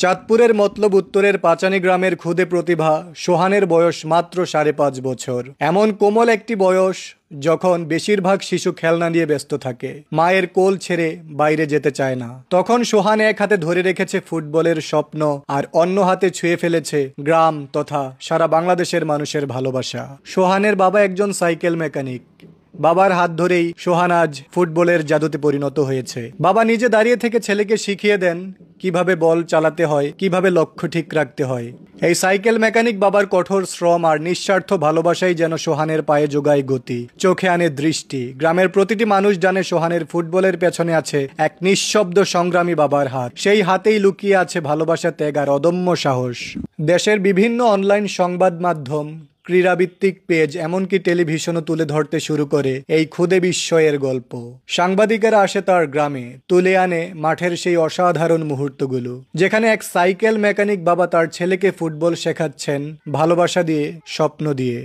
চাঁদপুরের মতলব উত্তরের পাচানি গ্রামের খুদে প্রতিভা সোহানের বয়স মাত্র 5.5 বছর। এমন কোমল একটি বয়স যখন বেশিরভাগ শিশু খেলনা নিয়ে ব্যস্ত থাকে, মায়ের কোল ছেড়ে বাইরে যেতে চায় না। তখন সোহান এক হাতে ধরে রেখেছে ফুটবলের স্বপ্ন আর অন্য হাতে ছুঁয়ে ফেলেছে গ্রাম তথা সারা বাংলাদেশের মানুষের ভালোবাসা। সোহানের বাবা একজন সাইকেল মেকানিক। বাবার হাত ধরেই সোহান আজ ফুটবলের জাদুতে পরিণত হয়েছে। বাবা নিজে দাঁড়িয়ে থেকে ছেলেকে শিখিয়ে দেন কিভাবে বল চালাতে হয়, কিভাবে লক্ষ্য ঠিক রাখতে হয়। এই সাইকেল মেকানিক বাবার কঠোর শ্রম আর নিঃস্বার্থ ভালোবাসাই যেন সোহানের পায়ে যোগায় গতি, চোখে আনে দৃষ্টি। গ্রামের প্রতিটি মানুষ জানে সোহানের ফুটবলের পেছনে আছে এক নিঃশব্দ সংগ্রামী বাবার হাত। সেই হাতেই লুকিয়ে আছে ভালোবাসা, ত্যাগ আর অদম্য সাহস। দেশের বিভিন্ন অনলাইন সংবাদ মাধ্যম, ক্রীড়াভিত্তিক পেজ, এমনকি টেলিভিশনও তুলে ধরতে শুরু করে এই খুদে বিস্ময়ের গল্প। সাংবাদিকেরা আসে তার গ্রামে, তুলে আনে মাঠের সেই অসাধারণ মুহূর্তগুলো, যেখানে এক সাইকেল মেকানিক বাবা তার ছেলেকে ফুটবল শেখাচ্ছেন ভালোবাসা দিয়ে, স্বপ্ন দিয়ে।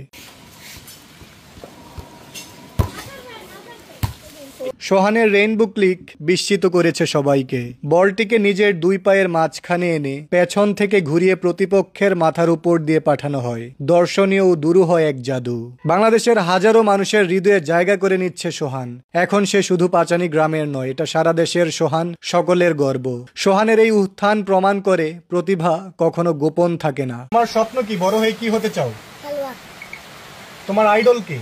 সোহানের রেইনবো ক্লিক বিস্মিত করেছে সবাইকে। বলটিকে নিজের দুই পায়ের মাঝখানে এনে পেছন থেকে ঘুরিয়ে প্রতিপক্ষের মাথার উপর দিয়ে পাঠানো হয়। দর্শনীয় ও দুরূহ এক জাদু। বাংলাদেশের হাজারো মানুষের হৃদয়ে জায়গা করে নিচ্ছে সোহান। এখন সে শুধু পাচানি গ্রামের নয়, এটা সারা দেশের সোহান, সকলের গর্ব। সোহানের এই উত্থান প্রমাণ করে প্রতিভা কখনো গোপন থাকে না। তোমার স্বপ্ন কি? বড় হয়ে কি হতে চাও? তোমার আইডল কে?